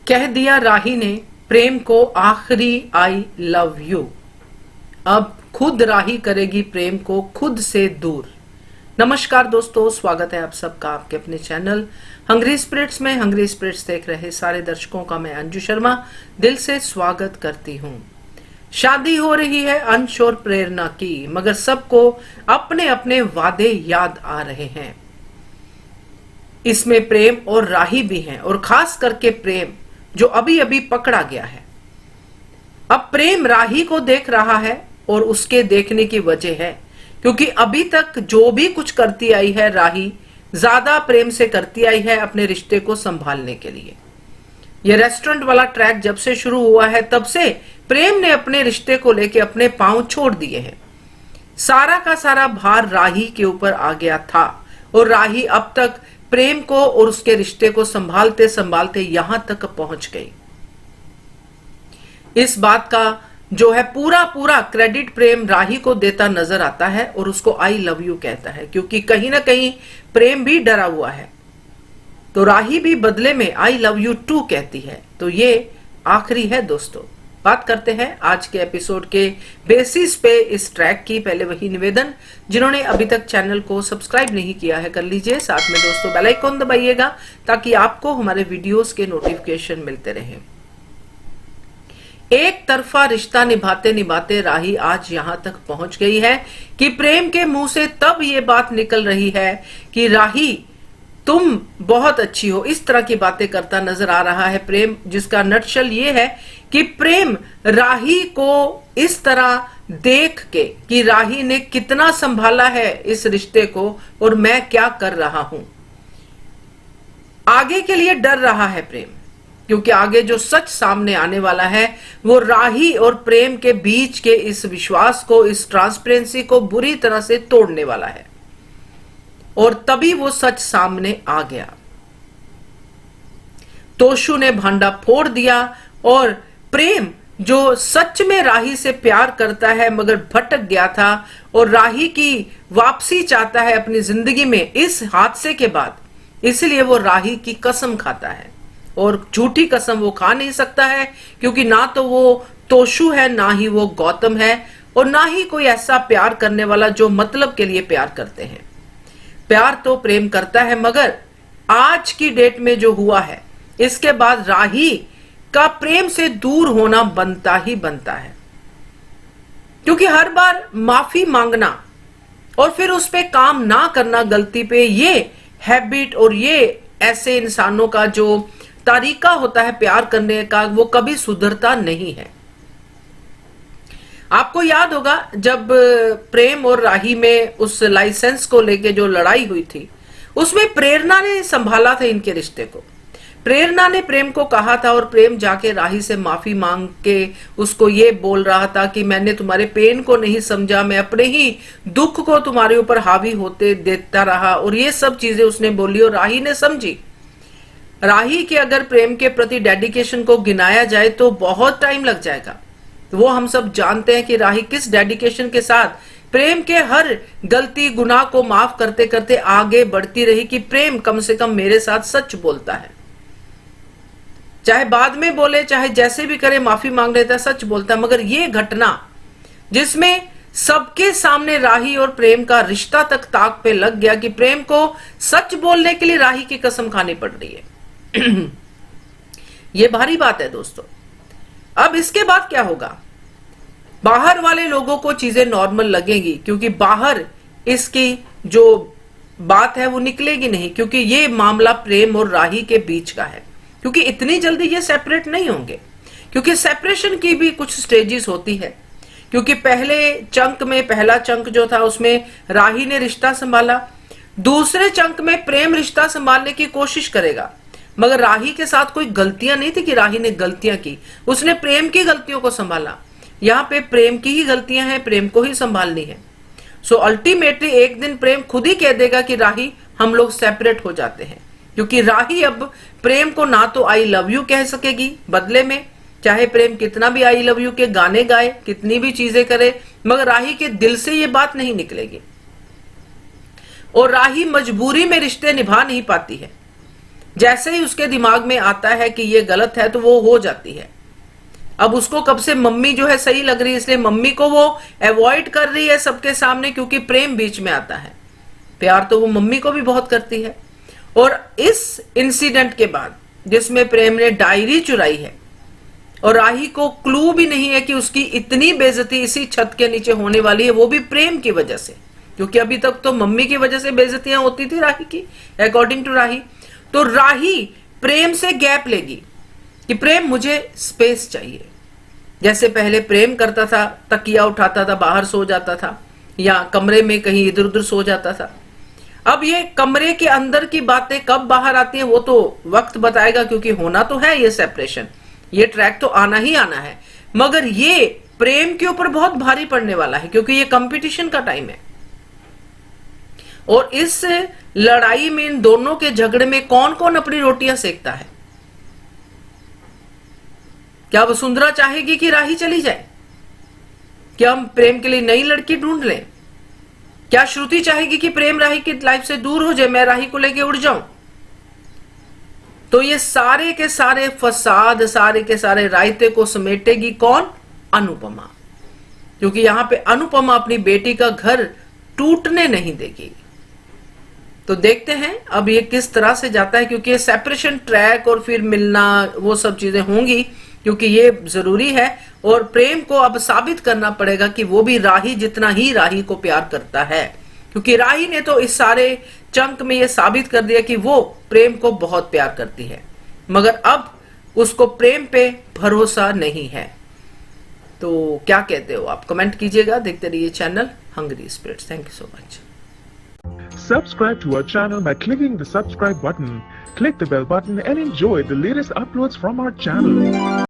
कह दिया राही ने प्रेम को आखिरी आई लव यू। अब खुद राही करेगी प्रेम को खुद से दूर। नमस्कार दोस्तों, स्वागत है आप सबका आपके अपने चैनल हंग्री स्पिरिट्स में। हंग्री स्पिरिट्स देख रहे सारे दर्शकों का मैं अंजू शर्मा दिल से स्वागत करती हूँ। शादी हो रही है अंश और प्रेरणा की, मगर सबको अपने अपने वादे याद आ रहे हैं। इसमें प्रेम और राही भी हैं, और खास करके प्रेम जो अभी अभी पकड़ा गया है। अब प्रेम राही को देख रहा है, और उसके देखने की वजह है क्योंकि अभी तक जो भी कुछ करती आई है राही, ज्यादा प्रेम से करती आई है अपने रिश्ते को संभालने के लिए। यह रेस्टोरेंट वाला ट्रैक जब से शुरू हुआ है तब से प्रेम ने अपने रिश्ते को लेके अपने पांव छोड़ दिए हैं। सारा का सारा भार राही के ऊपर आ गया था, और राही अब तक प्रेम को और उसके रिश्ते को संभालते संभालते यहां तक पहुंच गई। इस बात का जो है पूरा पूरा क्रेडिट प्रेम राही को देता नजर आता है, और उसको आई लव यू कहता है, क्योंकि कहीं ना कहीं प्रेम भी डरा हुआ है। तो राही भी बदले में आई लव यू टू कहती है। तो ये आखिरी है दोस्तों। बात करते हैं आज के एपिसोड के बेसिस पे इस ट्रैक की। पहले वही निवेदन, जिन्होंने अभी तक चैनल को सब्सक्राइब नहीं किया है कर लीजिए। साथ में दोस्तों बेल आइकन दबाइएगा ताकि आपको हमारे वीडियोस के नोटिफिकेशन मिलते रहें। एक तरफा रिश्ता निभाते निभाते राही आज यहां तक पहुंच गई है कि प्रेम के मुंह से तब ये बात निकल रही है कि राही तुम बहुत अच्छी हो, इस तरह की बातें करता नजर आ रहा है प्रेम, जिसका नटशल ये है कि प्रेम राही को इस तरह देख के कि राही ने कितना संभाला है इस रिश्ते को और मैं क्या कर रहा हूं, आगे के लिए डर रहा है प्रेम, क्योंकि आगे जो सच सामने आने वाला है वो राही और प्रेम के बीच के इस विश्वास को, इस ट्रांसपेरेंसी को बुरी तरह से तोड़ने वाला है। और तभी वो सच सामने आ गया। तोशु ने भांडा फोड़ दिया, और प्रेम जो सच में राही से प्यार करता है मगर भटक गया था और राही की वापसी चाहता है अपनी जिंदगी में इस हादसे के बाद, इसलिए वो राही की कसम खाता है। और झूठी कसम वो खा नहीं सकता है, क्योंकि ना तो वो तोशु है, ना ही वो गौतम है, और ना ही कोई ऐसा प्यार करने वाला जो मतलब के लिए प्यार करते हैं। प्यार तो प्रेम करता है, मगर आज की डेट में जो हुआ है इसके बाद राही का प्रेम से दूर होना बनता ही बनता है, क्योंकि हर बार माफी मांगना और फिर उस पे काम ना करना गलती पे, ये हैबिट और ये ऐसे इंसानों का जो तरीका होता है प्यार करने का, वो कभी सुधरता नहीं है। आपको याद होगा जब प्रेम और राही में उस लाइसेंस को लेके जो लड़ाई हुई थी, उसमें प्रेरणा ने संभाला था इनके रिश्ते को। प्रेरणा ने प्रेम को कहा था, और प्रेम जाके राही से माफी मांग के उसको ये बोल रहा था कि मैंने तुम्हारे पेन को नहीं समझा, मैं अपने ही दुख को तुम्हारे ऊपर हावी होते देता रहा, और ये सब चीजें उसने बोली और राही ने समझी। राही के अगर प्रेम के प्रति डेडिकेशन को गिनाया जाए तो बहुत टाइम लग जाएगा। वो हम सब जानते हैं कि राही किस डेडिकेशन के साथ प्रेम के हर गलती गुनाह को माफ करते करते आगे बढ़ती रही कि प्रेम कम से कम मेरे साथ सच बोलता है, चाहे बाद में बोले, चाहे जैसे भी करे, माफी मांग लेता है, सच बोलता है। मगर ये घटना जिसमें सबके सामने राही और प्रेम का रिश्ता तक ताक पे लग गया कि प्रेम को सच बोलने के लिए राही की कसम खानी पड़ रही है ये भारी बात है दोस्तों। अब इसके बाद क्या होगा? बाहर वाले लोगों को चीजें नॉर्मल लगेंगी, क्योंकि बाहर इसकी जो बात है वो निकलेगी नहीं, क्योंकि ये मामला प्रेम और राही के बीच का है, क्योंकि इतनी जल्दी ये सेपरेट नहीं होंगे, क्योंकि सेपरेशन की भी कुछ स्टेजेस होती है। क्योंकि पहले चंक में, पहला चंक जो था उसमें राही ने रिश्ता संभाला, दूसरे चंक में प्रेम रिश्ता संभालने की कोशिश करेगा, मगर राही के साथ कोई गलतियां नहीं थी कि राही ने गलतियां की, उसने प्रेम की गलतियों को संभाला। यहाँ पे प्रेम की ही गलतियां हैं, प्रेम को ही संभालनी है। सो अल्टीमेटली एक दिन प्रेम खुद ही कह देगा कि राही हम लोग सेपरेट हो जाते हैं, क्योंकि राही अब प्रेम को ना तो आई लव यू कह सकेगी बदले में, चाहे प्रेम कितना भी आई लव यू के गाने गाए, कितनी भी चीजें करे, मगर राही के दिल से ये बात नहीं निकलेगी। और राही मजबूरी में रिश्ते निभा नहीं पाती है, जैसे ही उसके दिमाग में आता है कि ये गलत है तो वो हो जाती है। अब उसको कब से मम्मी जो है सही लग रही है, इसलिए मम्मी को वो अवॉइड कर रही है सबके सामने, क्योंकि प्रेम बीच में आता है। प्यार तो वो मम्मी को भी बहुत करती है। और इस इंसिडेंट के बाद जिसमें प्रेम ने डायरी चुराई है और राही को क्लू भी नहीं है कि उसकी इतनी बेइज्जती इसी छत के नीचे होने वाली है, वो भी प्रेम की वजह से, क्योंकि अभी तक तो मम्मी की वजह से बेइज्जतियां होती थी राही की, अकॉर्डिंग टू राही। तो राही प्रेम से गैप लेगी कि प्रेम मुझे स्पेस चाहिए। जैसे पहले प्रेम करता था, तकिया उठाता था, बाहर सो जाता था या कमरे में कहीं इधर उधर सो जाता था। अब ये कमरे के अंदर की बातें कब बाहर आती हैं वो तो वक्त बताएगा, क्योंकि होना तो है ये सेपरेशन, ये ट्रैक तो आना ही आना है। मगर ये प्रेम के ऊपर बहुत भारी पड़ने वाला है, क्योंकि ये कंपटीशन का टाइम है। और इस लड़ाई में, इन दोनों के झगड़े में कौन कौन अपनी रोटियां सेकता है? क्या वसुंधरा चाहेगी कि राही चली जाए? क्या हम प्रेम के लिए नई लड़की ढूंढ लें? क्या श्रुति चाहेगी कि प्रेम राही की लाइफ से दूर हो जाए, मैं राही को लेके उड़ जाऊं? तो ये सारे के सारे फसाद, सारे के सारे रायते को समेटेगी कौन? अनुपमा। क्योंकि यहां पे अनुपमा अपनी बेटी का घर टूटने नहीं देगी। तो देखते हैं अब ये किस तरह से जाता है, क्योंकि ये सेपरेशन ट्रैक और फिर मिलना वो सब चीजें होंगी, क्योंकि ये जरूरी है। और प्रेम को अब साबित करना पड़ेगा कि वो भी राही जितना ही राही को प्यार करता है, क्योंकि राही ने तो इस सारे चंक में ये साबित कर दिया कि वो प्रेम को बहुत प्यार करती है, मगर अब उसको प्रेम पे भरोसा नहीं है। तो क्या कहते हो आप? कमेंट कीजिएगा। देखते रहिए channel hungry spirits. Thank you so much. Subscribe to our channel by clicking the subscribe button. Click the bell button and enjoy the latest uploads from our channel.